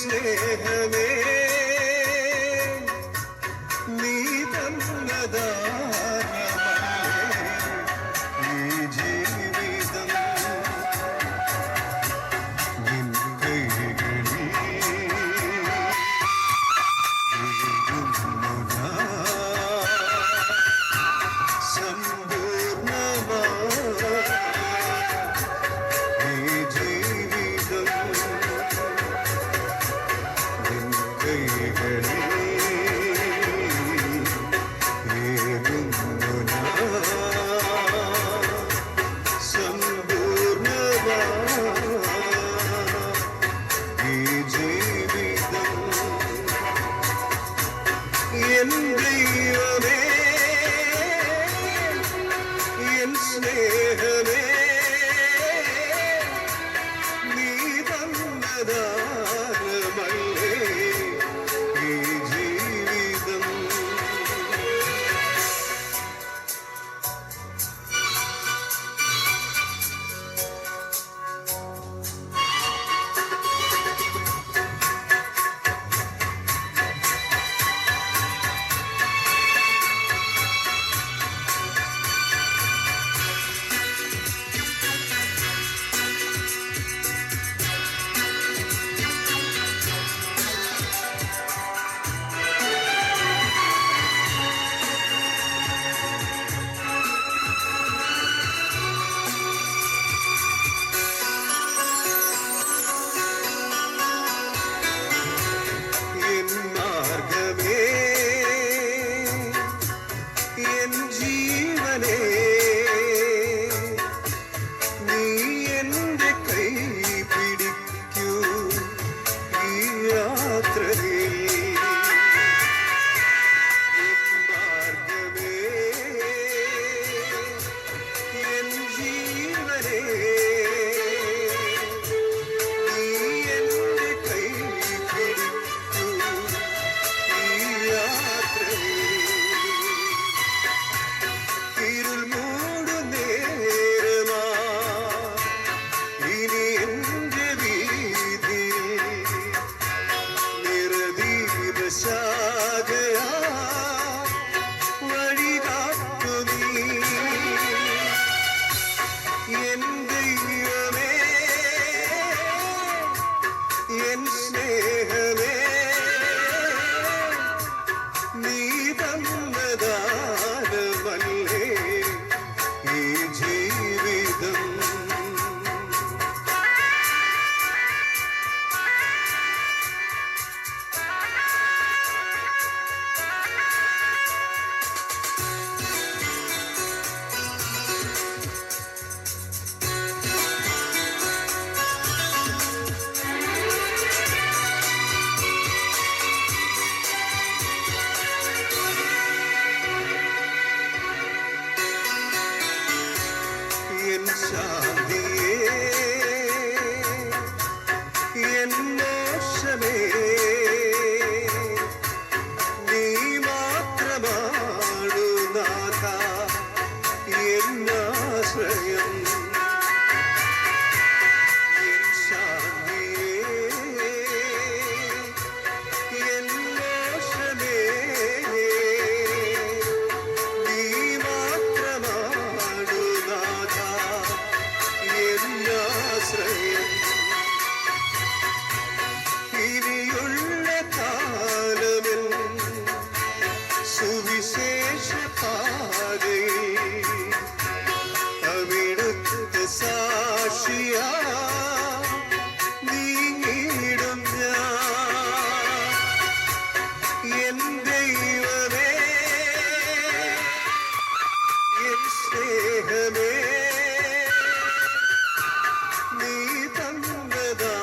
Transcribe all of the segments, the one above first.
സ്നേഹമേ നീ തന്നദാനമല്ലേ ഈ ജീവിതം നിൻ കൈകളിൽ വീഴുന്നു ഞാൻ സമ്പൂർണ്ണമായി ഈ ജീവിതം നിൻ കൈകളിൽ വീഴുന്നു ഞാൻ സമ്പൂർണ്ണമായി ഈ ജീവിതം എൻ ദൈവമേ എൻ സ്നേഹമേ നീ തന്നദാനമല്ലേ ഈ ജീവിതം എൻ മാർഗമേ എൻ ജീവനേ നീ എൻ്റെ കൈ പിടിക്കൂ ഈ യാത്രയിൽ എൻ മാർഗമേ എൻ ജീവനേ നീ എൻ്റെ കൈ പിടിക്കൂ ഈ യാത്രയിൽ ഇരുൾ മൂടും നേരമാ ഇനി എൻ്റെ വീതിയിൽ നിറദീപശാഖയാ വഴികാട്ടു നീ എൻ ദൈവമേ എൻ സ്നേഹമേ നീ തന്നദാനമല്ലേ ഈ ജീവിതം എൻ ശാന്തിയേ എൻ മോക്ഷമേ നീ മാത്രമാണു നാഥാ എന്നാശ്രയം എൻ ശാന്തിയേ എൻ മോക്ഷമേ നീ മാത്രമാണു നാഥാ എന്നാശ്രയം ഇനിയുള്ള കാലമിൽ സുവിശേഷ പാതയിൽ അവിടുത്തെ സാക്ഷിയാ നീങ്ങിടും ഞാൻ എൻ ദൈവമേ എൻ സ്നേഹമേ നീ തന്നദാനമല്ലേ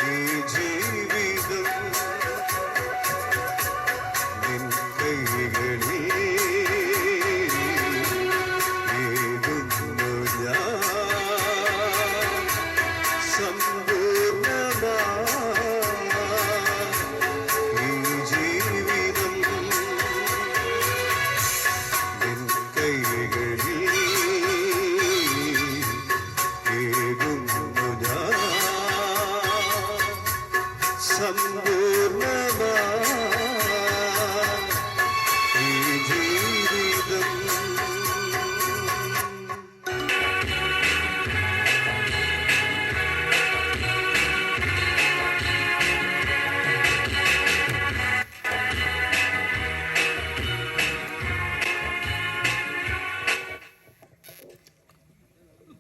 ഈ ജീവിതം നിൻ കൈകളിൽ വീഴുന്നു ഞാൻ സമ്പൂർണ്ണമായി ഈ ജീവിതം നിൻ കൈകളിൽ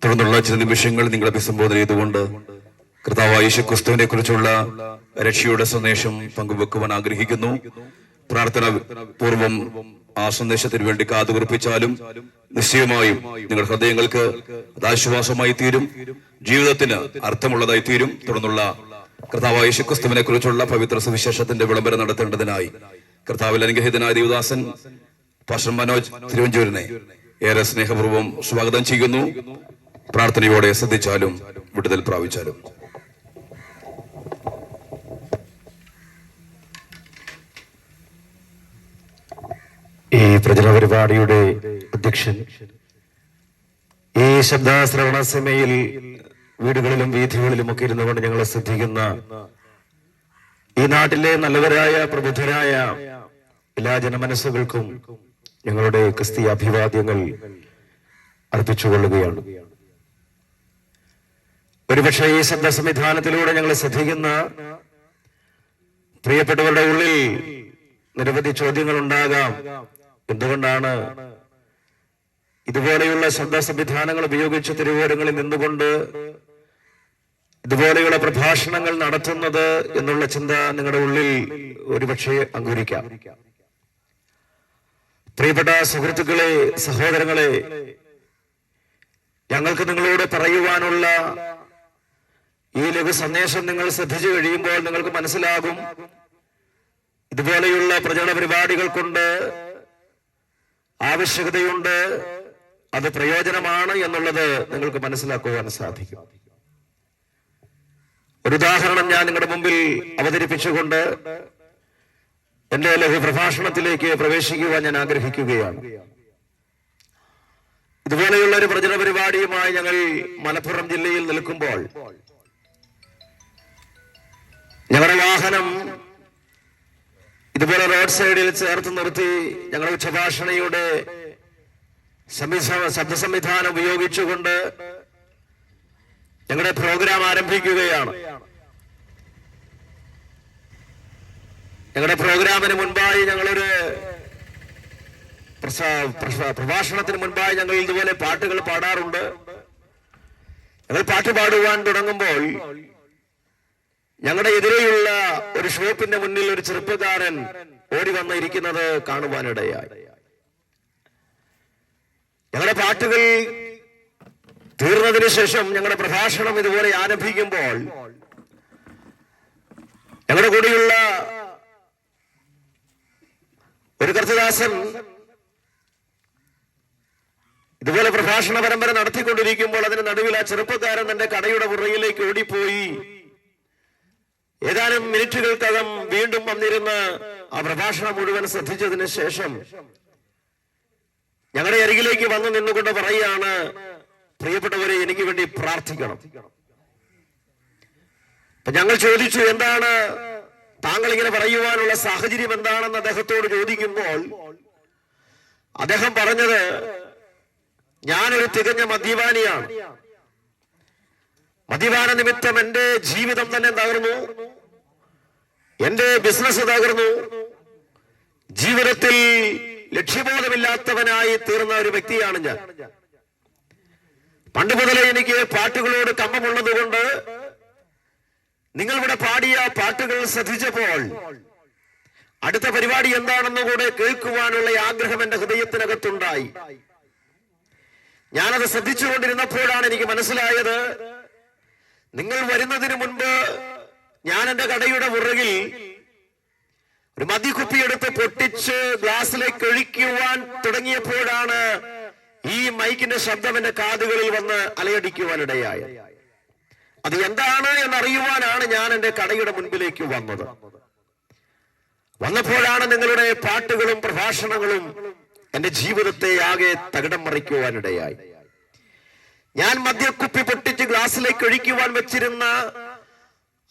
തുടർന്നുള്ള ചില നിമിഷങ്ങൾ നിങ്ങളെ അഭിസംബോധന ചെയ്തുകൊണ്ട് കർത്താവായ യേശുക്രിസ്തുവിനെ കുറിച്ചുള്ള രക്ഷയുടെ സന്ദേശം പങ്കുവെക്കുവാൻ ആഗ്രഹിക്കുന്നു. പ്രാർത്ഥന പൂർവം ആ സന്ദേശത്തിന് വേണ്ടി കാതുകുറിപ്പിച്ചാലും നിശ്ചയമായും നിങ്ങളുടെ ഹൃദയങ്ങൾക്ക് അത് ആശ്വാസമായി തീരും, ജീവിതത്തിന് അർത്ഥമുള്ളതായി തീരും. തുടർന്നുള്ള കർത്താവായ യേശുക്രിസ്തുവിനെ കുറിച്ചുള്ള പവിത്ര സുവിശേഷത്തിന്റെ വിളംബരം നടത്തേണ്ടതിനായി കർത്താവിൽ അനുഗ്രഹീതനായ ദേവദാസൻ പാസ്റ്റർ മനോജ് തിരുവഞ്ചൂരിനെ ഏറെ സ്നേഹപൂർവ്വം സ്വാഗതം ചെയ്യുന്നു. പ്രാർത്ഥനയോടെ ശ്രദ്ധിച്ചാലും വിടുതൽ പ്രാപിച്ചാലും. ഈ പ്രചരണ പരിപാടിയുടെ അധ്യക്ഷൻ, ഈ ശബ്ദശ്രവണ സമയിൽ വീടുകളിലും വീഥികളിലും ഒക്കെ ഇരുന്നുകൊണ്ട് ഞങ്ങളെ ശ്രദ്ധിക്കുന്ന ഈ നാട്ടിലെ നല്ലവരായ പ്രബുദ്ധരായ എല്ലാ ജനമനസ്സുകൾക്കും ഞങ്ങളുടെ ക്രിസ്തീയ അഭിവാദ്യങ്ങൾ അർപ്പിച്ചുകൊള്ളുകയാണ്. ഒരുപക്ഷെ ഈ ശബ്ദ സംവിധാനത്തിലൂടെ ഞങ്ങളെ ശ്രദ്ധിക്കുന്ന പ്രിയപ്പെട്ടവരുടെ ഉള്ളിൽ നിരവധി ചോദ്യങ്ങൾ ഉണ്ടാകാം. എന്തുകൊണ്ടാണ് ഇതുപോലെയുള്ള ശബ്ദ സംവിധാനങ്ങൾ ഉപയോഗിച്ച് തിരുവോരങ്ങളിൽ നിന്നുകൊണ്ട് ഇതുപോലെയുള്ള പ്രഭാഷണങ്ങൾ നടത്തുന്നത് എന്നുള്ള ചിന്ത നിങ്ങളുടെ ഉള്ളിൽ ഒരുപക്ഷെ അങ്കുരിക്കാം. പ്രിയപ്പെട്ട സുഹൃത്തുക്കളെ, സഹോദരങ്ങളെ, ഞങ്ങൾക്ക് നിങ്ങളോട് പറയുവാനുള്ള ഈ ലഘു സന്ദേശം നിങ്ങൾ ശ്രദ്ധിച്ചു കഴിയുമ്പോൾ നിങ്ങൾക്ക് മനസ്സിലാകും, ഇതുപോലെയുള്ള പ്രചരണ പരിപാടികൾ കൊണ്ട് ആവശ്യകതയുണ്ട്, അത് പ്രയോജനമാണ് എന്നുള്ളത് നിങ്ങൾക്ക് മനസ്സിലാക്കുവാൻ സാധിക്കും. ഒരു ഉദാഹരണം ഞാൻ നിങ്ങളുടെ മുമ്പിൽ അവതരിപ്പിച്ചുകൊണ്ട് എന്റെ ലഘു പ്രഭാഷണത്തിലേക്ക് പ്രവേശിക്കുവാൻ ഞാൻ ആഗ്രഹിക്കുകയാണ്. ഇതുപോലെയുള്ള ഒരു പ്രചരണ പരിപാടിയുമായി ഞങ്ങൾ മലപ്പുറം ജില്ലയിൽ നിൽക്കുമ്പോൾ ഞങ്ങളുടെ വാഹനം ഇതുപോലെ റോഡ് സൈഡിൽ ചേർത്ത് നിർത്തി ഞങ്ങളുടെ ഉച്ചഭാഷണയുടെ ശബ്ദ സംവിധാനം ഉപയോഗിച്ചുകൊണ്ട് ഞങ്ങളുടെ പ്രോഗ്രാം ആരംഭിക്കുകയാണ്. ഞങ്ങളുടെ പ്രോഗ്രാമിന് മുൻപായി ഞങ്ങളൊരു പ്രഭാഷണത്തിന് മുൻപായി ഞങ്ങൾ ഇതുപോലെ പാട്ടുകൾ പാടാറുണ്ട്. ഞങ്ങൾ പാട്ട് പാടുവാൻ തുടങ്ങുമ്പോൾ ഞങ്ങളുടെ എതിരെയുള്ള ഒരു ഷോപ്പിന്റെ മുന്നിൽ ഒരു ചെറുപ്പക്കാരൻ ഓടി വന്ന് ഇരിക്കുന്നത് കാണുവാനിടയായി. ഞങ്ങളുടെ പാട്ടുകൾ തീർന്നതിന് ശേഷം ഞങ്ങളുടെ പ്രഭാഷണം ഇതുപോലെ ആരംഭിക്കുമ്പോൾ ഞങ്ങളുടെ കൂടെയുള്ള ഒരു കർത്തദാസൻ ഇതുപോലെ പ്രഭാഷണ പരമ്പര നടത്തിക്കൊണ്ടിരിക്കുമ്പോൾ അതിന് നടുവിൽ ആ ചെറുപ്പക്കാരൻ തന്റെ കടയുടെ പുറകിലേക്ക് ഓടിപ്പോയി ഏതാനും മിനിറ്റുകൾക്കകം വീണ്ടും വന്നിരുന്ന് ആ പ്രഭാഷണം മുഴുവൻ ശ്രദ്ധിച്ചതിന് ശേഷം ഞങ്ങളുടെ അരികിലേക്ക് വന്നു നിന്നുകൊണ്ട് പറയുകയാണ്, പ്രിയപ്പെട്ടവരെ, എനിക്ക് വേണ്ടി പ്രാർത്ഥിക്കണം. അപ്പൊ ഞങ്ങൾ ചോദിച്ചു, എന്താണ് താങ്കൾ ഇങ്ങനെ പറയുവാനുള്ള സാഹചര്യം എന്താണെന്ന് അദ്ദേഹത്തോട് ചോദിക്കുമ്പോൾ അദ്ദേഹം പറഞ്ഞത്, ഞാനൊരു തികഞ്ഞ മദ്യപാനിയാണ്. മദ്യപാന നിമിത്തം എന്റെ ജീവിതം തന്നെ തകർന്നു, എന്റെ ബിസിനസ് തകർന്നു, ജീവിതത്തിൽ ലക്ഷ്യബോധമില്ലാത്തവനായി തീർന്ന ഒരു വ്യക്തിയാണ് ഞാൻ. പണ്ട് മുതലേ എനിക്ക് പാട്ടുകളോട് കമ്പമുള്ളത് കൊണ്ട് നിങ്ങളിവിടെ പാടിയ പാട്ടുകൾ ശ്രദ്ധിച്ചപ്പോൾ അടുത്ത പരിപാടി എന്താണെന്ന് കൂടെ കേൾക്കുവാനുള്ള ആഗ്രഹം എന്റെ ഹൃദയത്തിനകത്തുണ്ടായി. ഞാനത് ശ്രദ്ധിച്ചുകൊണ്ടിരുന്നപ്പോഴാണ് എനിക്ക് മനസ്സിലായത്, നിങ്ങൾ വരുന്നതിന് മുൻപ് ഞാൻ എന്റെ കടയുടെ പുറകിൽ ഒരു മദ്യക്കുപ്പിയെടുത്ത് പൊട്ടിച്ച് ഗ്ലാസ്സിലേക്ക് ഒഴിക്കുവാൻ തുടങ്ങിയപ്പോഴാണ് ഈ മൈക്കിന്റെ ശബ്ദം എന്റെ കാതുകളിൽ വന്ന് അലയടിക്കുവാനിടയായി. അത് എന്താണ് എന്നറിയുവാനാണ് ഞാൻ എന്റെ കടയുടെ മുൻപിലേക്ക് വന്നത്. വന്നപ്പോഴാണ് നിങ്ങളുടെ പാട്ടുകളും പ്രഭാഷണങ്ങളും എന്റെ ജീവിതത്തെ ആകെ തകിടം മറിക്കുവാനിടയായി. ഞാൻ മദ്യക്കുപ്പി പൊട്ടിച്ച് ഗ്ലാസ്സിലേക്ക് ഒഴിക്കുവാൻ വെച്ചിരുന്ന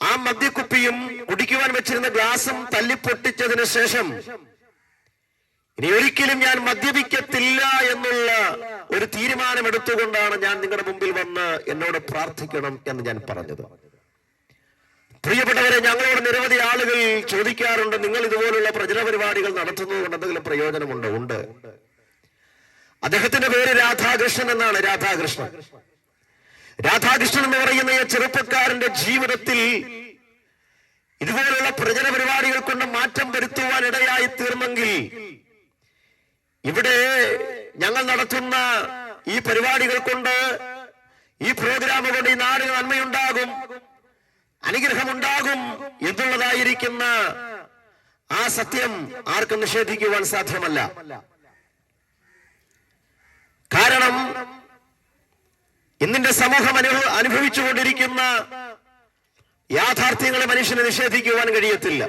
ആ മദ്യക്കുപ്പിയും കുടിക്കുവാൻ വെച്ചിരുന്ന ഗ്ലാസും തല്ലിപ്പൊട്ടിച്ചതിന് ശേഷം ഇനി ഒരിക്കലും ഞാൻ മദ്യപിക്കത്തില്ല എന്നുള്ള ഒരു തീരുമാനമെടുത്തുകൊണ്ടാണ് ഞാൻ നിങ്ങളുടെ മുമ്പിൽ വന്ന് എന്നോട് പ്രാർത്ഥിക്കണം എന്ന് ഞാൻ പറഞ്ഞത്. പ്രിയപ്പെട്ടവരെ, ഞങ്ങളോട് നിരവധി ആളുകൾ ചോദിക്കാറുണ്ട്, നിങ്ങൾ ഇതുപോലുള്ള പ്രചരണ പരിപാടികൾ നടത്തുന്നത് കൊണ്ട് എന്തെങ്കിലും പ്രയോജനമുണ്ടോ? ഉണ്ട്. അദ്ദേഹത്തിന്റെ പേര് രാധാകൃഷ്ണൻ എന്നാണ്. രാധാകൃഷ്ണൻ രാധാകൃഷ്ണൻ എന്ന് പറയുന്ന ഈ ചെറുപ്പക്കാരന്റെ ജീവിതത്തിൽ ഇതുപോലുള്ള പ്രചരണ പരിപാടികൾ കൊണ്ട് മാറ്റം വരുത്തുവാൻ ഇടയായി തീർന്നെങ്കിൽ ഇവിടെ ഞങ്ങൾ നടത്തുന്ന ഈ പരിപാടികൾ കൊണ്ട്, ഈ പ്രോഗ്രാം കൊണ്ട് ഈ നാടിന് നന്മയുണ്ടാകും, അനുഗ്രഹമുണ്ടാകും എന്നുള്ളതായിരിക്കുന്ന ആ സത്യം ആർക്കും നിഷേധിക്കുവാൻ സാധ്യമല്ല. കാരണം ഇന്നിന്റെ സമൂഹം അനുഭവിച്ചുകൊണ്ടിരിക്കുന്ന യാഥാർത്ഥ്യങ്ങളെ മനുഷ്യന് നിഷേധിക്കുവാൻ കഴിയത്തില്ല.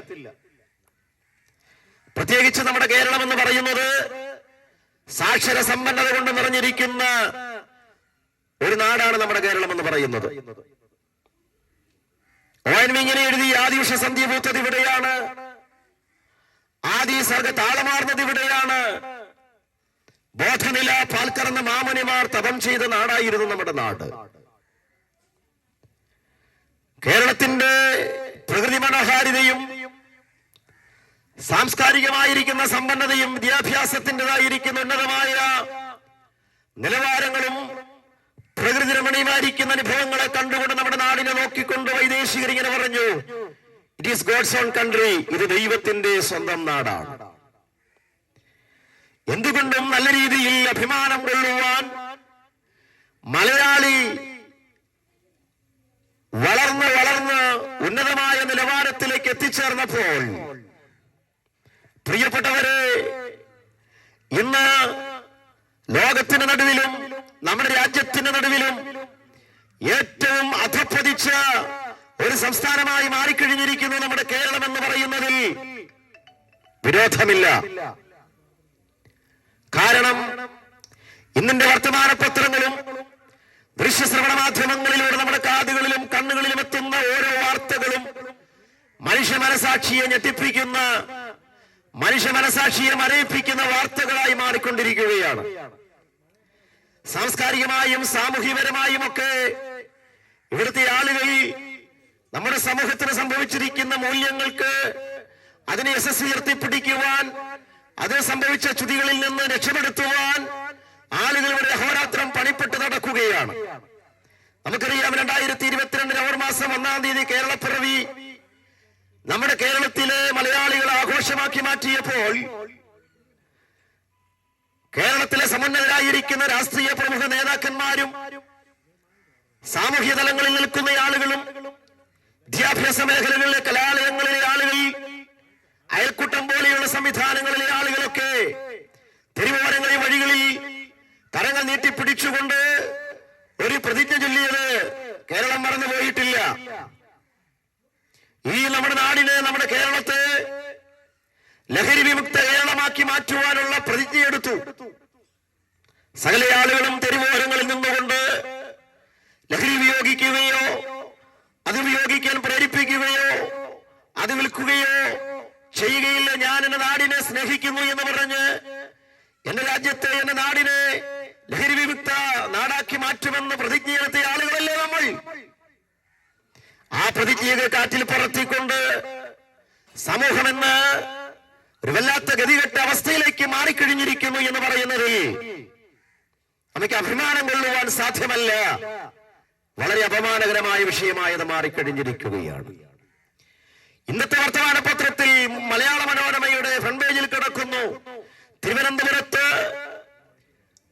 പ്രത്യേകിച്ച് നമ്മുടെ കേരളം എന്ന് പറയുന്നത് സാക്ഷര സമ്പന്നത കൊണ്ട് നിറഞ്ഞിരിക്കുന്ന ഒരു നാടാണ് നമ്മുടെ കേരളം എന്ന് പറയുന്നത്. ഇങ്ങനെ എഴുതി ആദിവശ സന്ധ്യ പൂത്തത് ഇവിടെയാണ്, ആദി സർഗ താളമാർന്നത് ഇവിടെയാണ്, ബോധനില പാൽക്കറന്ന മാമുനിമാർ തപം ചെയ്ത നാടായിരുന്നു നമ്മുടെ നാട്. കേരളത്തിന്റെ പ്രകൃതി മനോഹാരിതയും സാംസ്കാരികമായിരിക്കുന്ന സമ്പന്നതയും വിദ്യാഭ്യാസത്തിൻ്റെതായിരിക്കുന്ന ഉന്നതമായ നിലവാരങ്ങളും പ്രകൃതി രമണീയമായിരിക്കുന്ന അനുഭവങ്ങളെ കണ്ടുകൊണ്ട് നമ്മുടെ നാടിനെ നോക്കിക്കൊണ്ട് വൈദേശികർ ഇങ്ങനെ പറഞ്ഞു, it is God's own country, ഇത് ദൈവത്തിന്റെ സ്വന്തം നാടാണ്. എന്തുകൊണ്ടും നല്ല രീതിയിൽ അഭിമാനം കൊള്ളുവാൻ മലയാളി വളർന്ന് ഉന്നതമായ നിലവാരത്തിലേക്ക് എത്തിച്ചേർന്നപ്പോൾ, പ്രിയപ്പെട്ടവരെ, ഇന്ന് ലോകത്തിന് നടുവിലും നമ്മുടെ രാജ്യത്തിന് നടുവിലും ഏറ്റവും അധപ്പതിച്ച ഒരു സംസ്ഥാനമായി മാറിക്കഴിഞ്ഞിരിക്കുന്നു നമ്മുടെ കേരളം എന്ന് പറയുന്നതിൽ വിരോധമില്ല. കാരണം ഇന്നിന്റെ വർത്തമാന പത്രങ്ങളും ദൃശ്യശ്രവണ മാധ്യമങ്ങളിലൂടെ നമ്മുടെ കാതുകളിലും കണ്ണുകളിലും എത്തുന്ന ഓരോ വാർത്തകളും മനുഷ്യ മനസാക്ഷിയെ ഞെട്ടിപ്പിക്കുന്ന, മനുഷ്യ മനസാക്ഷിയെ മരയിപ്പിക്കുന്ന വാർത്തകളായി മാറിക്കൊണ്ടിരിക്കുകയാണ്. സാംസ്കാരികമായും സാമൂഹികപരമായും ഒക്കെ ഇവിടുത്തെ ആളുകൾ നമ്മുടെ സമൂഹത്തിന് സംഭവിച്ചിരിക്കുന്ന മൂല്യങ്ങൾക്ക് അതിനെ ഉയർത്തിപ്പിടിക്കുവാൻ, അത് സംഭവിച്ച ചുതികളിൽ നിന്ന് രക്ഷപ്പെടുത്തുവാൻ ആളുകൾ ഇവിടെ അഹോരാത്രം പണിപ്പെട്ട് നടക്കുകയാണ്. നമുക്കറിയാം, 2022 നവംബർ മാസം 1-ാം തീയതി കേരളപ്പിറവി നമ്മുടെ കേരളത്തിലെ മലയാളികൾ ആഘോഷമാക്കി മാറ്റിയപ്പോൾ കേരളത്തിലെ സമുന്നതരായിരിക്കുന്ന രാഷ്ട്രീയ പ്രമുഖ നേതാക്കന്മാരും സാമൂഹ്യ തലങ്ങളിൽ നിൽക്കുന്ന ആളുകളും വിദ്യാഭ്യാസ മേഖലകളിലെ കലാലയങ്ങളിലെ ആളുകൾ, അയൽക്കൂട്ടം പോലെയുള്ള സംവിധാനങ്ങളിലെ ആളുകളൊക്കെ തെരുവോരങ്ങളിൽ വഴികളിൽ കരങ്ങൾ നീട്ടിപ്പിടിച്ചുകൊണ്ട് ഒരു പ്രതിജ്ഞ ചൊല്ലിയത് കേരളം മറന്നുപോയിട്ടില്ല. ഈ നമ്മുടെ നാടിനെ, നമ്മുടെ കേരളത്തെ ലഹരി വിമുക്ത കേരളമാക്കി മാറ്റുവാനുള്ള പ്രതിജ്ഞയെടുത്തു. സകല ആളുകളും തെരുവോരങ്ങളിൽ നിന്നുകൊണ്ട് ലഹരി ഉപയോഗിക്കുകയോ അത് ഉപയോഗിക്കാൻ പ്രേരിപ്പിക്കുകയോ അത് വിൽക്കുകയോ ചെയ്യുകയില്ല. ഞാൻ എന്റെ നാടിനെ സ്നേഹിക്കുന്നു എന്ന് പറഞ്ഞ് എന്റെ രാജ്യത്തെ, എന്റെ നാടിനെ ലഹരി വിമുക്ത നാടാക്കി മാറ്റുമെന്ന് പ്രതിജ്ഞയെടുത്ത ആളുകളല്ലേ നമ്മൾ. ആ പ്രതിജ്ഞയെ കാറ്റിൽ പറത്തിക്കൊണ്ട് സമൂഹമെന്ന് ഒരു വല്ലാത്ത ഗതികെട്ട അവസ്ഥയിലേക്ക് മാറിക്കഴിഞ്ഞിരിക്കുന്നു എന്ന് പറയുന്നതിൽ നമുക്ക് അഭിമാനം കൊള്ളുവാൻ സാധ്യമല്ല. വളരെ അപമാനകരമായ വിഷയമായത് മാറിക്കഴിഞ്ഞിരിക്കുകയാണ്. ഇന്നത്തെ വർത്തമാന പത്രത്തിൽ മലയാള മനോരമയുടെ ഫ്രണ്ട് പേജിൽ കിടക്കുന്നു, തിരുവനന്തപുരത്ത്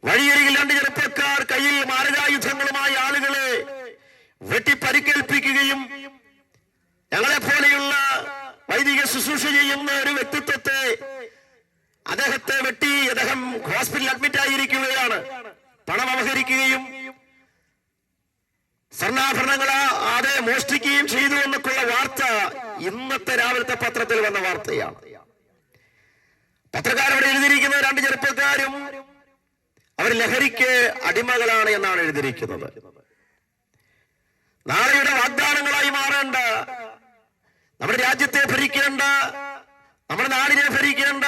വഴിയരികിൽ 2 ചെറുപ്പക്കാർ കയ്യിൽ മാരകായുധങ്ങളുമായി ആളുകളെ വെട്ടിപ്പരിക്കേൽപ്പിക്കുകയും ഞങ്ങളെ പോലെയുള്ള വൈദിക ശുശ്രൂഷ ചെയ്യുന്ന ഒരു വ്യക്തിത്വത്തെ, അദ്ദേഹത്തെ വെട്ടി അദ്ദേഹം ഹോസ്പിറ്റലിൽ അഡ്മിറ്റ് ആയിരിക്കുകയാണ്, പണം അപഹരിക്കുകയും സ്വർണ്ണാഭരണങ്ങൾ ആകെ മോഷ്ടിക്കുകയും ചെയ്തു എന്നൊക്കെയുള്ള വാർത്ത ഇന്നത്തെ രാവിലത്തെ പത്രത്തിൽ വന്ന വാർത്തയാണ്. പത്രക്കാരവിടെ എഴുതിയിരിക്കുന്ന 2 ചെറുപ്പക്കാരും അവർ ലഹരിക്ക് അടിമകളാണ് എന്നാണ് എഴുതിയിരിക്കുന്നത്. നാളെയുടെ വാഗ്ദാനങ്ങളായി മാറേണ്ട, നമ്മുടെ രാജ്യത്തെ ഭരിക്കേണ്ട, നമ്മുടെ നാടിനെ ഭരിക്കേണ്ട,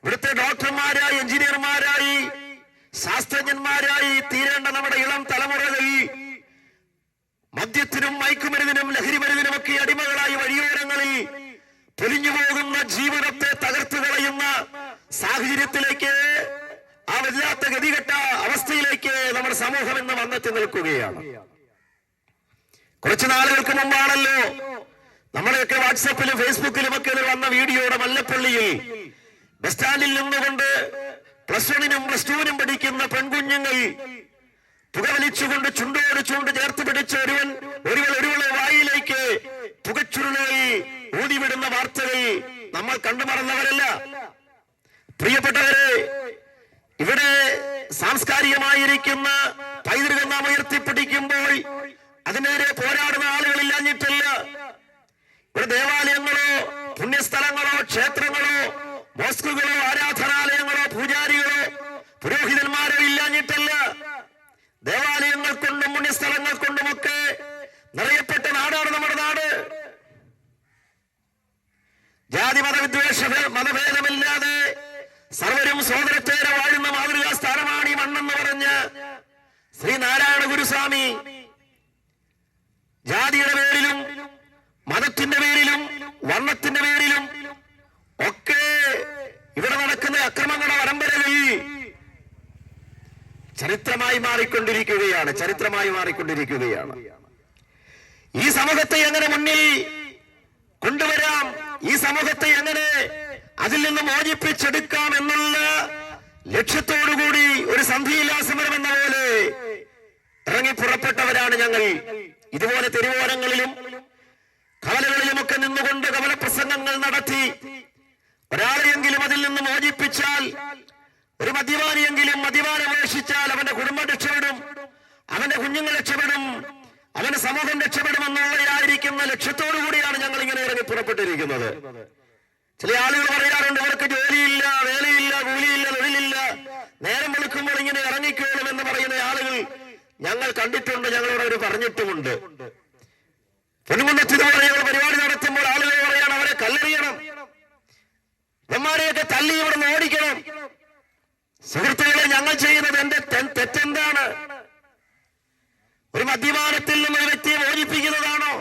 ഇവിടുത്തെ ഡോക്ടർമാരായി, എഞ്ചിനീയർമാരായി, ശാസ്ത്രജ്ഞന്മാരായി തീരേണ്ട നമ്മുടെ ഇളം തലമുറകൾ മദ്യത്തിനും മയക്കുമരുന്നിനും ലഹരി മരുന്നിനുമൊക്കെ അടിമകളായി വഴിയോരങ്ങളിൽ പൊലിഞ്ഞു പോകുന്ന ജീവിതത്തെ തകർത്തു കളയുന്ന സാഹചര്യത്തിലേക്ക് ആ വല്ലാത്ത ഗതികെട്ട അവസ്ഥയിലേക്ക് നമ്മുടെ സമൂഹം ഇന്ന് വന്നെത്തി നിൽക്കുകയാണ്. കുറച്ചു നാളുകൾക്ക് മുമ്പാണല്ലോ നമ്മളെയൊക്കെ വാട്സാപ്പിലും ഫേസ്ബുക്കിലും ഒക്കെ വന്ന വീഡിയോയുടെ മല്ലപ്പള്ളിയിൽ ബസ് സ്റ്റാൻഡിൽ നിന്നുകൊണ്ട് +1 +2 പഠിക്കുന്ന പെൺകുഞ്ഞുങ്ങൾ പുകവലിച്ചുകൊണ്ട് ചുണ്ടോട് ചുണ്ട് ചേർത്ത് പിടിച്ച ഒരുവളെ വായിലേക്ക് പുകച്ചുരുളുകൾ ഊതിവിടുന്ന വാർത്തകൾ നമ്മൾ കണ്ടുമറന്നവരല്ല. പ്രിയപ്പെട്ടവരെ, ഇവിടെ സാംസ്കാരികമായിരിക്കുന്ന പൈതൃകം നാം ഉയർത്തിപ്പിടിക്കുമ്പോൾ അതിനെതിരെ പോരാടുന്ന ആളുകളില്ലാഞ്ഞിട്ടല്ല. ഇവിടെ ദേവാലയങ്ങളോ പുണ്യസ്ഥലങ്ങളോ ക്ഷേത്രങ്ങളോ മോസ്കുകളോ ആരാധനാലയങ്ങളോ പൂജാരികളോ പുരോഹിതന്മാരോ ഇല്ലാഞ്ഞിട്ടല്ല. ദേവാലയങ്ങൾ കൊണ്ടും പുണ്യസ്ഥലങ്ങൾ കൊണ്ടുമൊക്കെ നിറയപ്പെട്ട നാടാണ് നമ്മുടെ നാട്. ജാതി മതഭേദമില്ലാതെ സർവരും സോദരത്തേരെ വാഴുന്ന മാതൃകാ സ്ഥാനമാണ് ഈ മണ്ണെന്ന് പറഞ്ഞ ശ്രീ നാരായണ ഗുരുസ്വാമി ജാതിയുടെ പേരിലും മതത്തിന്റെ പേരിലും വർണ്ണത്തിന്റെ പേരിലും ഒക്കെ ഇവിടെ നടക്കുന്ന അക്രമങ്ങളുടെ പരമ്പരകൾ ചരിത്രമായി മാറിക്കൊണ്ടിരിക്കുകയാണ്. ഈ സമൂഹത്തെ എങ്ങനെ മുന്നിൽ കൊണ്ടുവരാം, ഈ സമൂഹത്തെ എങ്ങനെ അതിൽ നിന്ന് മോചിപ്പിച്ചെടുക്കാം എന്നുള്ള ലക്ഷ്യത്തോടുകൂടി ഒരു സന്ധിയില്ലാ സമരം എന്ന പോലെ ഇറങ്ങി പുറപ്പെട്ടവരാണ് ഞങ്ങൾ. ഇതുപോലെ തെരുവോരങ്ങളിലും കവലകളിലുമൊക്കെ നിന്നുകൊണ്ട് കവലപ്രസംഗങ്ങൾ നടത്തി ഒരാളെയെങ്കിലും അതിൽ നിന്ന് മോചിപ്പിച്ചാൽ, ഒരു മദ്യപാനിയെങ്കിലും മദ്യപാനം ഉപേക്ഷിച്ചാൽ അവന്റെ കുടുംബം രക്ഷപ്പെടും, അവന്റെ കുഞ്ഞുങ്ങൾ രക്ഷപ്പെടും, അവന്റെ സമൂഹം രക്ഷപ്പെടുമെന്നുള്ളതായിരിക്കുന്ന ലക്ഷ്യത്തോടു കൂടിയാണ് ഞങ്ങൾ ഇങ്ങനെ ഇറങ്ങി പുറപ്പെട്ടിരിക്കുന്നത്. ചില ആളുകൾ പറയാറുണ്ട്, ഇവർക്ക് ജോലിയില്ല, വേലയില്ല, കൂലിയില്ല, തൊഴിലില്ല, നേരം വെളുക്കുമ്പോൾ ഇങ്ങനെ ഇറങ്ങിക്കോളും എന്ന് പറയുന്ന ആളുകൾ ഞങ്ങൾ കണ്ടിട്ടുണ്ട്, ഞങ്ങളോട് അവർ പറഞ്ഞിട്ടുമുണ്ട്. പൊന്നുകുന്നത്തിതുപോലെ പരിപാടി നടത്തുമ്പോൾ ആളുകൾ പറയാണ് അവരെ കല്ലെറിയണം, ഇവന്മാരെയൊക്കെ തല്ലി ഇവിടെ നിന്ന് ഓടിക്കണം. സുഹൃത്തുക്കളെ, ഞങ്ങൾ ചെയ്യുന്നത് എന്റെ തെറ്റെന്താണ്? ഒരു മദ്യപാനത്തിൽ നിന്ന് ഒരു വ്യക്തിയെ മോചിപ്പിക്കുന്നതാണോ?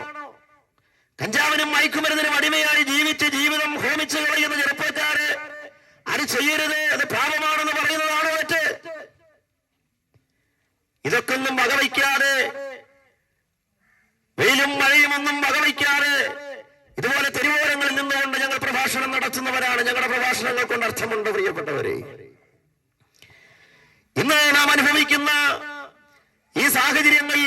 കഞ്ചാവിനും മയക്കുമരുന്നിനും അടിമയായി ജീവിച്ച് ജീവിതം ഹോമിച്ചു കളയുന്ന ചെറുപ്പക്കാര് അത് ചെയ്യരുത്, അത് പാപമാണെന്ന് പറയുന്നതാണോ തെറ്റ്? ഇതൊക്കെ ഒന്നും വകവയ്ക്കാതെ, വെയിലും മഴയും ഒന്നും വകവയ്ക്കാതെ ഇതുപോലെ തെരുവോരങ്ങളിൽ നിന്നുകൊണ്ട് ഞങ്ങൾ പ്രഭാഷണം നടത്തുന്നവരാണ്. ഞങ്ങളുടെ പ്രഭാഷണങ്ങൾ കൊണ്ട് അർത്ഥമുണ്ട് പ്രിയപ്പെട്ടവരെ. ഇന്ന് നാം അനുഭവിക്കുന്ന ഈ സാഹചര്യങ്ങൾ,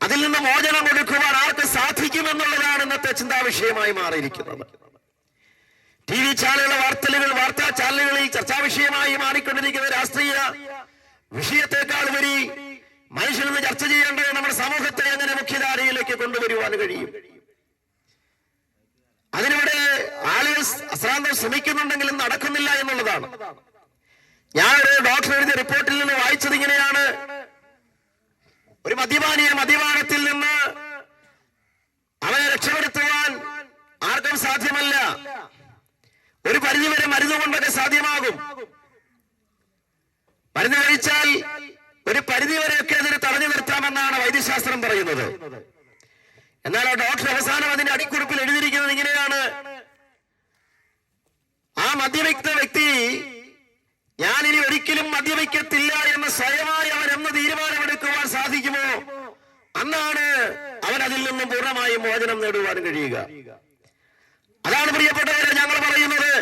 അതിൽ നിന്ന് മോചനം കൊടുക്കുവാൻ ആർക്ക് സാധിക്കുമെന്നുള്ളതാണ് ഇന്നത്തെ ചിന്താവിഷയമായി മാറിയിരിക്കുന്നത്. TV ചാനലുകളുടെ വാർത്താ ചാനലുകളിൽ ചർച്ചാ വിഷയമായി മാറിക്കൊണ്ടിരിക്കുന്ന രാഷ്ട്രീയ വിഷയത്തെക്കാൾ ഉപരി മനുഷ്യനെന്ന് ചർച്ച ചെയ്യേണ്ടത് നമ്മുടെ സമൂഹത്തെ എങ്ങനെ മുഖ്യധാരയിലേക്ക് കൊണ്ടുവരുവാൻ കഴിയും. അതിനിവിടെ ആളുകൾ അശ്രാന്തം ശ്രമിക്കുന്നുണ്ടെങ്കിലും നടക്കുന്നില്ല എന്നുള്ളതാണ്. ഞാനൊരു ഡോക്ടർ എഴുതിയ റിപ്പോർട്ടിൽ നിന്ന് വായിച്ചത് ഇങ്ങനെയാണ്: ഒരു മദ്യപാനിയെ മദ്യപാനത്തിൽ നിന്ന് അവനെ രക്ഷപ്പെടുത്തുവാൻ ആർക്കും സാധ്യമല്ല. ഒരു പരിധിവരെ മരുന്ന് കൊണ്ടൊക്കെ സാധ്യമാകും. മരുന്ന് കഴിച്ചാൽ ഒരു പരിധിവരെയൊക്കെ അതിന് തടഞ്ഞു നിർത്താമെന്നാണ് വൈദ്യശാസ്ത്രം പറയുന്നത്. എന്നാൽ ആ ഡോക്ടർ അവസാനം അതിന്റെ അടിക്കുറിപ്പിൽ എഴുതിയിരിക്കുന്നത് ഇങ്ങനെയാണ്: ആ മദ്യപിക്കുന്ന വ്യക്തി ഞാനിനി ഒരിക്കലും മദ്യപിക്കത്തില്ല എന്ന് സ്വയമായി അവൻ എന്ന് തീരുമാനമെടുക്കുവാൻ സാധിക്കുമോ, അന്നാണ് അവൻ അതിൽ നിന്നും പൂർണ്ണമായും മോചനം നേടുവാൻ കഴിയുക. അതാണ് പ്രിയപ്പെട്ടവരെ ഞങ്ങൾ പറയുന്നത്.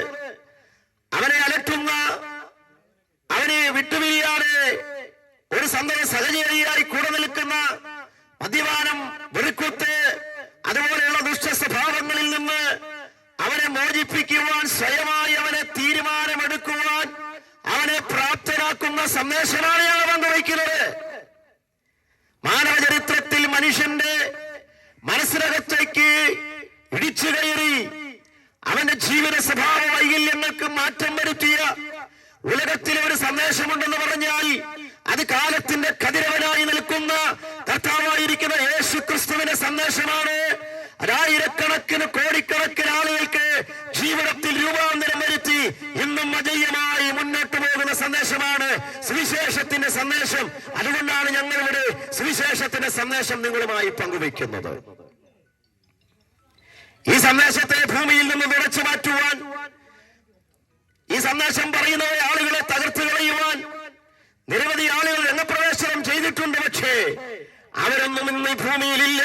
അവനെ അലട്ടുന്ന, അവനെ വിട്ടുപിരിയാതെ ഒരു സഹചാരിയായി കൂടെ നിൽക്കുന്ന മദ്യപാനം, വെറുക്കുത്ത്, അതുപോലെയുള്ള ദുഷ്ട സ്വഭാവങ്ങളിൽ നിന്ന് അവനെ മോചിപ്പിക്കുവാൻ സ്വയമായി അവനെ തീരുമാനമെടുക്കുവാൻ അവനെ പ്രാപ്തനാക്കുന്ന സന്ദേശമാണ് ഞങ്ങൾ പങ്കുവയ്ക്കുന്നത്. മാനവ ചരിത്രത്തിൽ മനുഷ്യന്റെ മനസ്സിനകത്തേക്ക് ഇടിച്ചു കയറി അവന്റെ ജീവിത സ്വഭാവ വൈകല്യങ്ങൾക്ക് മാറ്റം വരുത്തിയ ഉലകത്തിലെ ഒരു സന്ദേശമുണ്ടെന്ന് പറഞ്ഞാൽ അത് കാലത്തിന്റെ കതിരവനായി നിൽക്കുന്ന കർത്താവായിരിക്കുന്ന യേശു ക്രിസ്തുവിന്റെ സന്ദേശമാണ്. ആയിരക്കണക്കിന് കോടിക്കണക്കിന് ആളുകൾക്ക് ജീവിതത്തിൽ രൂപാന്തരം വരുത്തി ഇന്നും അജയ്യമായി മുന്നോട്ട് പോകുന്ന സന്ദേശമാണ് സുവിശേഷത്തിന്റെ സന്ദേശം. അതുകൊണ്ടാണ് ഞങ്ങളിവിടെ സുവിശേഷത്തിന്റെ സന്ദേശം നിങ്ങളുമായി പങ്കുവയ്ക്കുന്നത്. ഈ സന്ദേശത്തെ ഭൂമിയിൽ നിന്ന് തുടച്ചു മാറ്റുവാൻ, ഈ സന്ദേശം പറയുന്ന ആളുകളെ തകർത്ത് കളയുവാൻ നിരവധി ആളുകൾ രംഗപ്രവേശനം ചെയ്തിട്ടുണ്ട്. പക്ഷേ അവരൊന്നും ഇന്ന് ഈ ഭൂമിയിലില്ല.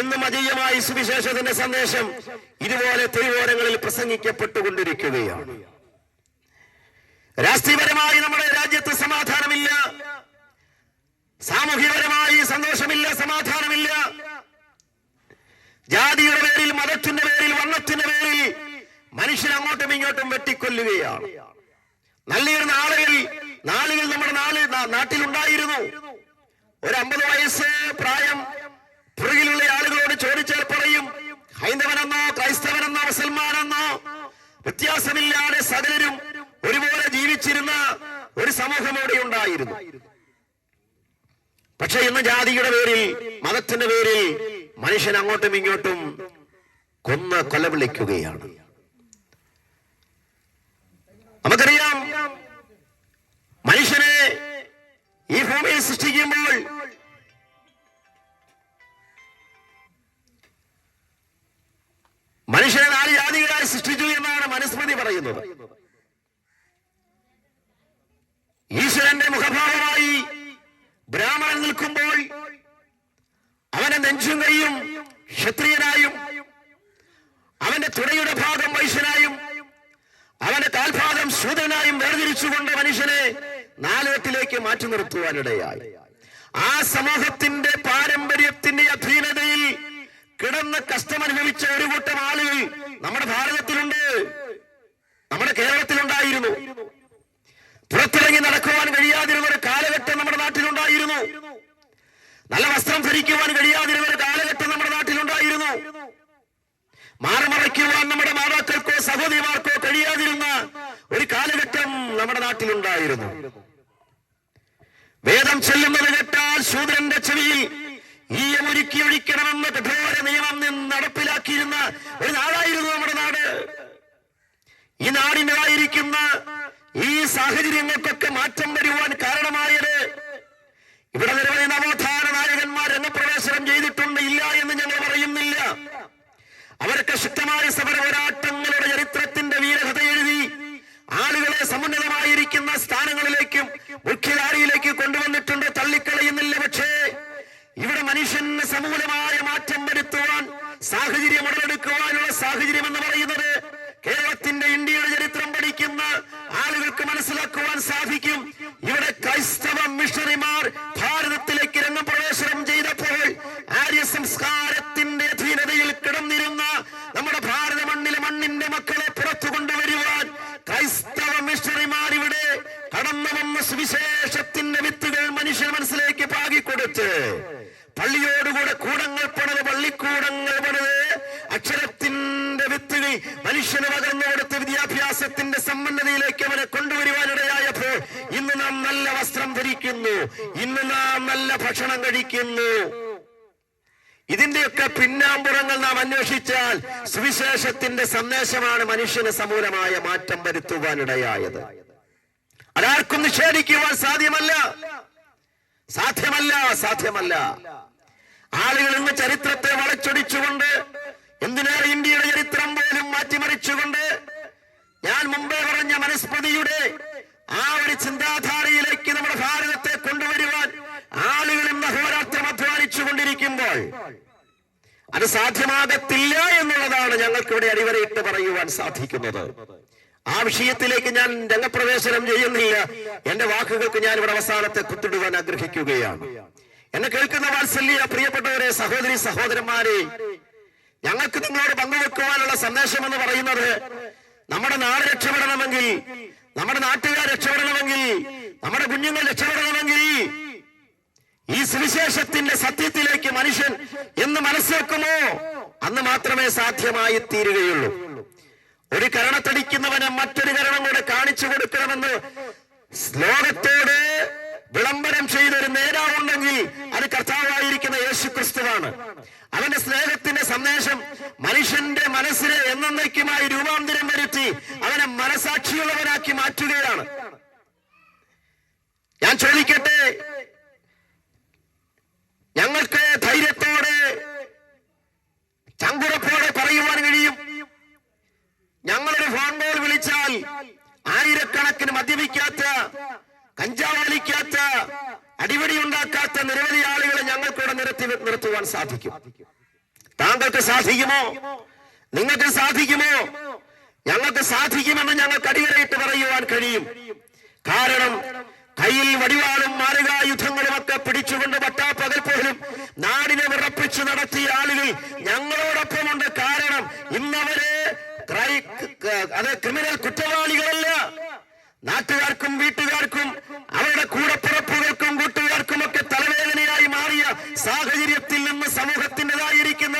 ഇന്നും അജയ്യമായി സുവിശേഷത്തിന്റെ സന്ദേശം ഇതുപോലെ തെരുവോരങ്ങളിൽ പ്രസംഗിക്കപ്പെട്ടുകൊണ്ടിരിക്കുകയാണ്. രാഷ്ട്രീയപരമായി നമ്മുടെ രാജ്യത്ത് സമാധാനമില്ല, സാമൂഹ്യപരമായി സന്തോഷമില്ല, സമാധാനമില്ല. ജാതിയുടെ പേരിൽ, മതത്തിന്റെ പേരിൽ, വർണ്ണത്തിന്റെ പേരിൽ മനുഷ്യൻ അങ്ങോട്ടും ഇങ്ങോട്ടും വെട്ടിക്കൊല്ലുകയാണ്. നല്ലൊരു നാളുകൾ നമ്മുടെ നാട്ടിലുണ്ടായിരുന്നു. ഒരു 50 വയസ്സ് പ്രായം പുറകിലുള്ള ആളുകളോട് ചോദിച്ചാൽ പറയും, ഹൈന്ദവനെന്നോ ക്രൈസ്തവനെന്നോ മുസൽമാനെന്നോ വ്യത്യാസമില്ലാതെ സകലരും ഒരുപോലെ ജീവിച്ചിരുന്ന ഒരു സമൂഹം ഇവിടെ ഉണ്ടായിരുന്നു. പക്ഷെ ഇന്ന് ജാതിയുടെ പേരിൽ, മതത്തിന്റെ പേരിൽ മനുഷ്യൻ അങ്ങോട്ടും ഇങ്ങോട്ടും കൊലവിളിക്കുകയാണ്. നമുക്കറിയാം, മനുഷ്യനെ ഈ ഭൂമിയിൽ സൃഷ്ടിക്കുമ്പോൾ മനുഷ്യനെ 4 ജാതികളായി സൃഷ്ടിച്ചു എന്നാണ് മനുസ്മൃതി പറയുന്നത്. ഈശ്വരന്റെ മുഖഭാവമായി ബ്രാഹ്മണൻ നിൽക്കുമ്പോൾ അവന്റെ നെഞ്ചും കൈയും ക്ഷത്രിയനായും, അവന്റെ തുടയുടെ ഭാഗം വൈശ്യനായും, അവന്റെ കാൽഭാഗം ശൂദ്രനായും വേർതിരിച്ചുകൊണ്ട് മനുഷ്യനെ 4 തട്ടിലേക്ക് മാറ്റി നിർത്തുവാനിടയായി. ആ സമൂഹത്തിന്റെ പാരമ്പര്യത്തിന്റെ അധീനതയിൽ കിടന്ന് കഷ്ടമനുഭവിച്ച ഒരു കൂട്ടം ആളുകൾ നമ്മുടെ ഭാരതത്തിലുണ്ട്, നമ്മുടെ കേരളത്തിലുണ്ടായിരുന്നു. പുറത്തിറങ്ങി നടക്കുവാൻ കഴിയാതിരുന്ന ഒരു കാലഘട്ടം നമ്മുടെ നാട്ടിലുണ്ടായിരുന്നു. നല്ല വസ്ത്രം ധരിക്കുവാൻ കഴിയാതിരുന്ന ഒരു കാലഘട്ടം നമ്മുടെ നാട്ടിലുണ്ടായിരുന്നു. മാറുമറയ്ക്കുവാൻ നമ്മുടെ മാതാക്കൾക്കോ സഹോദരിമാർക്കോ കഴിയാതിരുന്ന ഒരു കാലഘട്ടം നമ്മുടെ നാട്ടിലുണ്ടായിരുന്നു. വേദം ചൊല്ലുന്നത് കേട്ടാൽ ശൂദ്രന്റെ ചെവിയിൽ ഈയമൊരുക്കി ഒഴിക്കണമെന്ന് കഠോര നിയമം നടപ്പിലാക്കിയിരുന്ന ഒരു നാടായിരുന്നു നമ്മുടെ നാട്. ഈ നാടിനായിരിക്കുന്ന ഈ സാഹചര്യങ്ങൾക്കൊക്കെ മാറ്റം വരുവാൻ കാരണമായത് ഇവിടെ നിരവധി നവോത്ഥാന നായകന്മാർ രംഗപ്രവേശനം ചെയ്തിട്ടുണ്ട്, ഇല്ല എന്ന് ഞങ്ങൾ പറയുന്നില്ല. അവരൊക്കെ ശക്തമായ സമര പോരാട്ടങ്ങളുടെ ചരിത്രത്തിന്റെ വീരകഥ എഴുതി ആളുകളെ സമുന്നതമായിരിക്കുന്ന സ്ഥാനങ്ങളിലേക്കും മുഖ്യധാരയിലേക്ക് കൊണ്ടുവന്നിട്ടുണ്ട്, തള്ളിക്കളയുന്നില്ല. പക്ഷേ ഇവിടെ മനുഷ്യന് സമൂലമായ മാറ്റം വരുത്തുവാൻ സാഹചര്യം ഉടലെടുക്കുവാനുള്ള സാഹചര്യം എന്ന് പറയുന്നത് കേരളത്തിന്റെ, ഇന്ത്യയുടെ ചരിത്രം പഠിക്കുന്ന ആളുകൾക്ക് മനസ്സിലാക്കുവാൻ സാധിക്കും. ഇവിടെ ക്രൈസ്തവ മിഷണറിമാർ ഭാരതത്തിലേക്ക് രംഗപ്രവേശനം ചെയ്തപ്പോൾ ആര്യ സംസ്കാരത്തിന്റെ അധീനതയിൽ കിടന്നിരുന്ന നമ്മുടെ ഭാരത മണ്ണിന്റെ മക്കളെ പുറത്തു കൊണ്ടുവരുവാൻ ക്രൈസ്തവ മിഷണറിമാർ ഇവിടെ കടന്നു വന്ന സുവിശേഷത്തിന്റെ വിത്തുകൾ മനുഷ്യ മനസ്സിലേക്ക് പാകിക്കൊടുത്ത് പള്ളിയോടുകൂടെ കൂടങ്ങൾ പണിത്, പള്ളിക്കൂടങ്ങൾ പണിത് അക്ഷരത്തിന്റെ വിത്തുകൾ മനുഷ്യന് പകർന്നു കൊടുത്ത് വിദ്യാഭ്യാസത്തിന്റെ സമ്പന്നതയിലേക്ക് അവനെ കൊണ്ടുവരുവാനിടയായപ്പോൾ ഇന്ന് നാം നല്ല വസ്ത്രം ധരിക്കുന്നു, ഇന്ന് നാം നല്ല ഭക്ഷണം കഴിക്കുന്നു. ഇതിന്റെയൊക്കെ പിന്നാമ്പുറങ്ങൾ നാം അന്വേഷിച്ചാൽ സുവിശേഷത്തിന്റെ സന്ദേശമാണ് മനുഷ്യന് സമൂലമായ മാറ്റം വരുത്തുവാനിടയായത്. അതാർക്കും നിഷേധിക്കുവാൻ സാധ്യമല്ല. ആളുകൾ ഇന്ന് ചരിത്രത്തെ വളച്ചൊടിച്ചുകൊണ്ട്, എന്തിനേറെ ഇന്ത്യയുടെ ചരിത്രം പോലും മാറ്റിമറിച്ചുകൊണ്ട്, ഞാൻ മുമ്പേ പറഞ്ഞ മനുസ്മൃതിയുടെ ആ ഒരു ചിന്താധാരയിലേക്ക് നമ്മുടെ ഭാരതത്തെ കൊണ്ടുവരുവാൻ ആളുകൾ ഇന്ന് അഹോരാത്രം അധ്വാനിച്ചു കൊണ്ടിരിക്കുമ്പോൾ അത് സാധ്യമാകത്തില്ല എന്നുള്ളതാണ് ഞങ്ങൾക്ക് ഇവിടെ അടിവരയിട്ട് പറയുവാൻ സാധിക്കുന്നത്. ആ വിഷയത്തിലേക്ക് ഞാൻ രംഗപ്രവേശനം ചെയ്യുന്നില്ല. എന്റെ വാക്കുകൾക്ക് ഞാൻ ഇവിടെ അവസാനത്തെ കുത്തിടുവാൻ ആഗ്രഹിക്കുകയാണ്. എന്നെ കേൾക്കുന്ന വാത്സല്യ പ്രിയപ്പെട്ടവരെ, സഹോദരി സഹോദരന്മാരെ, ഞങ്ങൾക്ക് നിങ്ങളോട് പങ്കുവെക്കുവാനുള്ള സന്ദേശം എന്ന് പറയുന്നത്, നമ്മുടെ നാട് രക്ഷപ്പെടണമെങ്കിൽ, നമ്മുടെ നാട്ടുകാർ രക്ഷപ്പെടണമെങ്കിൽ, നമ്മുടെ കുഞ്ഞുങ്ങൾ രക്ഷപ്പെടണമെങ്കിൽ ഈ സുവിശേഷത്തിന്റെ സത്യത്തിലേക്ക് മനുഷ്യൻ എന്ന് മനസ്സിലാക്കുമോ അന്ന് മാത്രമേ സാധ്യമായി തീരുകയുള്ളൂ. ഒരു കരണത്തടിക്കുന്നവനെ മറ്റൊരു കരണം കൂടെ കാണിച്ചു കൊടുക്കണമെന്ന് ലോകത്തോട് വിളംബരം ചെയ്തൊരു നേതാവുണ്ടെങ്കിൽ അത് കർത്താവായിരിക്കുന്ന യേശു ക്രിസ്തുവാണ്. അവന്റെ സ്നേഹത്തിന്റെ സന്ദേശം മനുഷ്യന്റെ മനസ്സിനെ എന്നേക്കുമായി രൂപാന്തരം വരുത്തി അവനെ മനസാക്ഷിയുള്ളവനാക്കി മാറ്റുകയാണ്. ഞാൻ ചോദിക്കട്ടെ, ഞങ്ങൾക്ക് ധൈര്യത്തോടെ ചങ്കുറപ്പോടെ പറയുവാൻ കഴിയും, ഞങ്ങളൊരു ഫോൺ കോൾ വിളിച്ചാൽ അടിപിടി ഉണ്ടാക്കാത്ത നിരവധി ആളുകളെ ഞങ്ങൾക്കിവിടെ നിർത്തുവാൻ സാധിക്കും. താങ്കൾക്ക് സാധിക്കുമോ? നിങ്ങൾക്ക് സാധിക്കുമോ? ഞങ്ങൾക്ക് സാധിക്കുമെന്ന് ഞങ്ങൾക്ക് അടിവരയിട്ട് പറയുവാൻ കഴിയും. കാരണം കയ്യിൽ വടിവാളും മാരകായുധങ്ങളും ഒക്കെ പിടിച്ചുകൊണ്ട് പട്ടാപ്പകൽ പോലും നാടിനെ വിറപ്പിച്ചു നടത്തിയ ആളുകൾ ഞങ്ങളോടൊപ്പമുണ്ട്. കാരണം ഇന്നവരെ ക്രിമിനൽ കുറ്റവാളികളല്ല. നാട്ടുകാർക്കും വീട്ടുകാർക്കും അവരുടെ കൂടപ്പിറപ്പുകൾക്കും കൂട്ടുകാർക്കും ഒക്കെ തലവേദനയായി മാറിയ സാഹചര്യത്തിൽ നിന്ന് സമൂഹത്തിൻ്റെതായിരിക്കുന്ന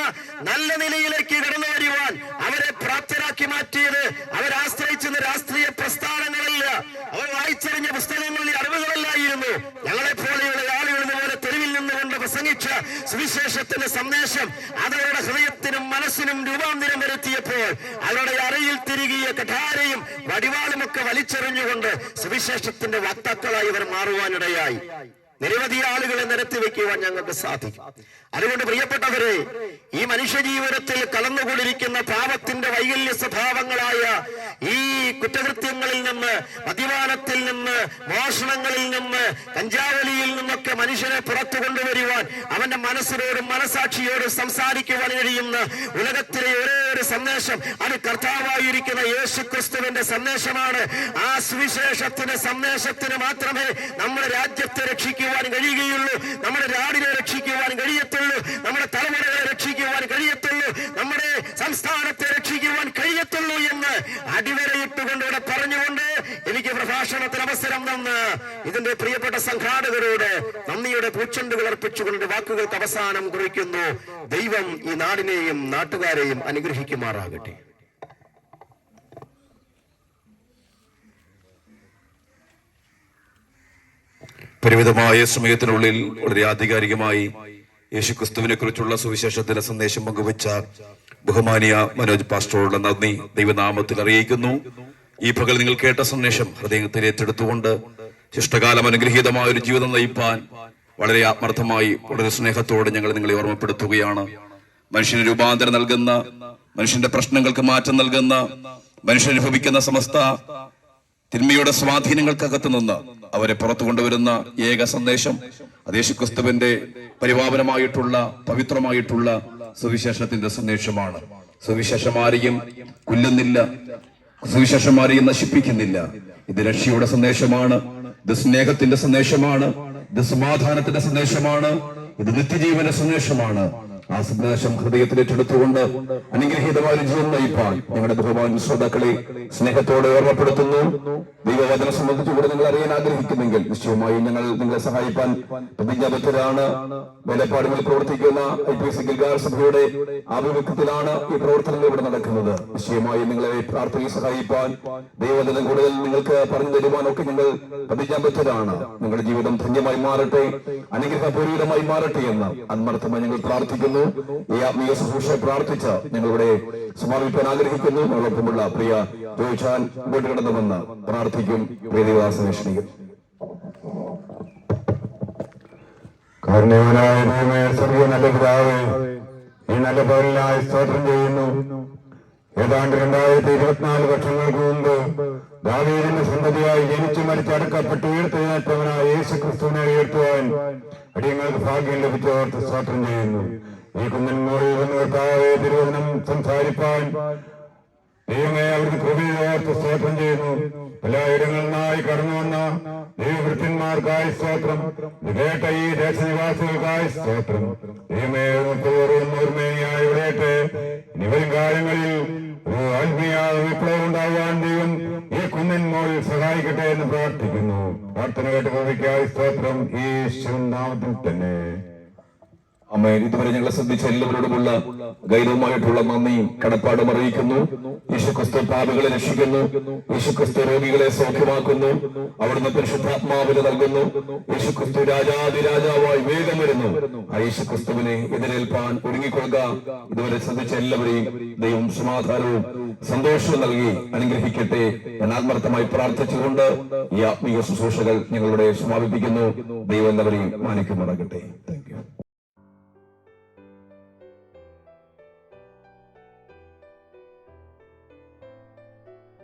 നല്ല നിലയിലേക്ക് കടന്നു വരുവാൻ അവരെ പ്രാപ്തരാക്കി മാറ്റിയത് അവരാശ്രയിച്ചിരുന്ന രാഷ്ട്രീയ പ്രസ്ഥാനങ്ങളല്ല, അവർ വായിച്ചറിഞ്ഞ പുസ്തകങ്ങളിലെ അറിവുകളല്ലായിരുന്നു. ഞങ്ങളെ പോലെയുള്ള ആളുകൾ ഇതുപോലെ തെരുവിൽ നിന്നുകൊണ്ട് പ്രസംഗിച്ച സുവിശേഷത്തിന്റെ സന്ദേശം അതവരുടെ ഹൃദയത്തിനും മനസ്സിനും രൂപാന്തരം വരുത്തിയപ്പോൾ അവരുടെ അറയിൽ തിരികിയ കഠാരയും വടിവാളും ഒക്കെ വലിച്ചെറിഞ്ഞുകൊണ്ട് സുവിശേഷത്തിന്റെ വക്താക്കളായി ഇവർ മാറുവാനിടയായി. നിരവധി ആളുകളെ നിരത്തി വെക്കുവാൻ ഞങ്ങൾക്ക് സാധിക്കും. അതുകൊണ്ട് പ്രിയപ്പെട്ടവരെ, ഈ മനുഷ്യ ജീവിതത്തിൽ കലർന്നുകൊണ്ടിരിക്കുന്ന പാപത്തിന്റെ വൈകല്യ സ്വഭാവങ്ങളായ ഈ കുറ്റകൃത്യങ്ങളിൽ നിന്ന്, മദ്യപാനത്തിൽ നിന്ന്, മോഷണങ്ങളിൽ നിന്ന്, കഞ്ചാവലിയിൽ നിന്നൊക്കെ മനുഷ്യനെ പുറത്തു കൊണ്ടുവരുവാൻ, അവന്റെ മനസ്സിനോടും മനസാക്ഷിയോടും സംസാരിക്കുവാൻ കഴിയുന്ന ഉലകത്തിലെ ഒരേ ഒരു സന്ദേശം അത് കർത്താവായിരിക്കുന്ന യേശുക്രിസ്തുവിന്റെ സന്ദേശമാണ്. ആ സുവിശേഷത്തിന്റെ സന്ദേശത്തിന് മാത്രമേ നമ്മുടെ രാജ്യത്തെ രക്ഷിക്കുവാൻ കഴിയുകയുള്ളൂ, നമ്മുടെ നാടിനെ രക്ഷിക്കുവാൻ കഴിയത്തുള്ളൂ, നമ്മുടെ തലമുറകളെ രക്ഷിക്കുവാൻ കഴിയത്തുള്ളൂ, നമ്മുടെ സംസ്ഥാനത്തെ രക്ഷിക്കുവാൻ കഴിയത്തുള്ളൂ എന്ന് അടിവരയിട്ടുകൊണ്ട് ഇവിടെ പറഞ്ഞുകൊണ്ട് എനിക്ക് പ്രഭാഷണത്തിന് അവസരം തന്ന് ഇതിന്റെ പ്രിയപ്പെട്ട സംഘാടകരോട് നന്ദിയുടെ പൂച്ചെണ്ടുകൾ അർപ്പിച്ചുകൊണ്ട് വാക്കുകൾക്ക് അവസാനം കുറിക്കുന്നു. ദൈവം ഈ നാടിനെയും നാട്ടുകാരെയും അനുഗ്രഹിക്കുമാറാകട്ടെ. പരിമിതമായ സമയത്തിനുള്ളിൽ വളരെ ആധികാരികമായി യേശുക്രിസ്തുവിനെ കുറിച്ചുള്ള സുവിശേഷത്തിന്റെ സന്ദേശം പങ്കുവച്ച ബഹുമാനിയ മനോജ് പാസ്റ്ററോടുള്ള നന്ദി ദൈവനാമത്തിൽ അറിയിക്കുന്നു. ഈ പകൽ നിങ്ങൾ കേട്ട സന്ദേശം ഹൃദയത്തിൽ ഏറ്റെടുത്തുകൊണ്ട് ശിഷ്ടകാലം അനുഗ്രഹീതമായ ഒരു ജീവിതം നയിപ്പാൻ വളരെ ആത്മാർത്ഥമായി വളരെ സ്നേഹത്തോടെ ഞങ്ങൾ നിങ്ങളെ ഓർമ്മപ്പെടുത്തുകയാണ്. മനുഷ്യന് രൂപാന്തരം നൽകുന്ന, മനുഷ്യന്റെ പ്രശ്നങ്ങൾക്ക് മാറ്റം നൽകുന്ന, മനുഷ്യൻ അനുഭവിക്കുന്ന സമസ്ത തിന്മയുടെ സ്വാധീനങ്ങൾക്കകത്ത് നിന്ന് അവരെ പുറത്തു കൊണ്ടുവരുന്ന ഏക സന്ദേശം അത് യേശുക്രിസ്തുവിന്റെ പരിപാവനമായിട്ടുള്ള പവിത്രമായിട്ടുള്ള സുവിശേഷത്തിന്റെ സന്ദേശമാണ്. സുവിശേഷം ആരെയും കൊല്ലുന്നില്ല, സുവിശേഷം ആരെയും നശിപ്പിക്കുന്നില്ല. ഇത് രക്ഷയുടെ സന്ദേശമാണ്, ഇത് സ്നേഹത്തിന്റെ സന്ദേശമാണ്, ഇത് സമാധാനത്തിന്റെ സന്ദേശമാണ്, ഇത് നിത്യജീവന്റെ സന്ദേശമാണ്. ആ സന്ദേശം ഹൃദയത്തിൽ ഏറ്റെടുത്തുകൊണ്ട് അനുഗ്രഹീതമായ ജീവിതം നയിപ്പാൻ ഞങ്ങളുടെ ബഹുമാന ശ്രോതാക്കളെ സ്നേഹത്തോടെ ഓർമ്മപ്പെടുത്തുന്നു. ദൈവവചനം സംബന്ധിച്ചുകൂടെ നിങ്ങൾ അറിയാൻ ആഗ്രഹിക്കുന്നെങ്കിൽ നിശ്ചയമായും ഞങ്ങൾ നിങ്ങളെ സഹായിപ്പാൻ പ്രതിജ്ഞാബദ്ധരാണ്. വേലപ്പാടുകളിൽ പ്രവർത്തിക്കുന്ന IPC ഗിൽഗാൽ സഭയുടെ ആഭിമുഖ്യത്തിലാണ് ഈ പ്രവർത്തനങ്ങൾ ഇവിടെ നടക്കുന്നത്. നിശ്ചയമായും നിങ്ങളെ പ്രാർത്ഥനയിൽ സഹായിപ്പാൻ, ദൈവവചനം കൂടുതൽ നിങ്ങൾക്ക് പറഞ്ഞു തരുവാനൊക്കെ ഞങ്ങൾ പ്രതിജ്ഞാബദ്ധരാണ്. നിങ്ങളുടെ ജീവിതം ധന്യമായി മാറട്ടെ, അനുഗ്രഹപൂരിതമായി മാറട്ടെ എന്ന് ആത്മാർത്ഥമായി ഞങ്ങൾ പ്രാർത്ഥിക്കുന്നു. ഈ ആത്മീയ ശുശ്രൂഷ പ്രാർത്ഥിച്ച് ഞങ്ങളിവിടെ സമാപിക്കാൻ ആഗ്രഹിക്കുന്നു. ഞങ്ങളൊപ്പമുള്ള പ്രിയ ജോയിച്ചാൻ ഇങ്ങോട്ട് കിടന്നുവെന്ന് പ്രാർത്ഥിക്കും. പ്രിയദൈവാസനേഷണിക്കും കാരുണ്യവാനായ ദൈവമേ, സ്വർഗീയ നല്ല പിതാവേ, ഈ നല്ല പൗരനായി സ്തോത്രം ചെയ്യുന്നു. ഏതാണ്ട് 2024 വർഷങ്ങൾക്ക് മുമ്പ് ദാവീദിന്റെ സന്തതിയായി ജനിച്ചു മരിച്ചടക്കപ്പെട്ട് ഉയർത്തെഴുന്നേറ്റവനായ യേശുക്രിസ്തുവിനെ ഉയർത്തുവാൻ അടിയങ്ങൾക്ക് ഭാഗ്യം ലഭിച്ചവർക്ക് സ്തോത്രം ചെയ്യുന്നു. ഈ കുന്നൻ മോറിൽ വന്ന് കർത്താവേ തിരുവചനം സംസാരിപ്പാൻ ദൈവമേ അവർക്ക് കൃപയോർത്ത് സ്തോത്രം ചെയ്യുന്നു. എല്ലായിടങ്ങളിൽ നിന്നായി കടന്നു വന്ന ദൈവവൃത്യന്മാർക്കായി സ്തോത്രം, കേട്ട ഈ ദേശനിവാസികൾക്കായി സ്തോത്രം. ദൈവമേ ഓർമ്മയായി വിടയട്ടെ. ഇനി വരും കാലങ്ങളിൽ ഒരു ആത്മീയ വിപ്ലവം ഉണ്ടാവാൻ ദൈവം ഈ കുന്നൻ മോളിൽ സഹായിക്കട്ടെ എന്ന് പ്രാർത്ഥിക്കുന്നു. പ്രാർത്ഥന കേട്ട് കൃപയ്ക്കായി സ്തോത്രം, യേശുവിൻ നാമത്തിൽ തന്നെ. അമ്മേൻ. ഇതുവരെ ഞങ്ങളെ ശ്രദ്ധിച്ച എല്ലാവരോടുമുള്ള ഗൈരവമായിട്ടുള്ള നന്ദിയും കടപ്പാടും അറിയിക്കുന്നു. യേശുക്രിസ്തു പാപികളെ രക്ഷിക്കുന്നു, യേശുക്രിസ്തു രോഗികളെ സൗഖ്യമാക്കുന്നു, അവിടുന്ന് പരിശുദ്ധാത്മാവിനെ നൽകുന്നു. യേശുക്രിസ്തു രാജാതിരാജാവായി വേഗം വരുന്നു. ആ യേശുക്രിസ്തുവിനെ എതിരേൽപ്പാൻ ഒരുങ്ങിക്കൊള്ളുക. ഇതുവരെ ശ്രദ്ധിച്ച എല്ലാവരെയും ദൈവം സമാധാനവും സന്തോഷവും നൽകി അനുഗ്രഹിക്കട്ടെ എന്ന് ആത്മാർത്ഥമായി പ്രാർത്ഥിച്ചുകൊണ്ട് ഈ ആത്മീയ ശുശ്രൂഷകൾ ഞങ്ങളുടെ സമാപിപ്പിക്കുന്നു. ദൈവം എല്ലാവരെയും മാനിക്കുമാറാകട്ടെ.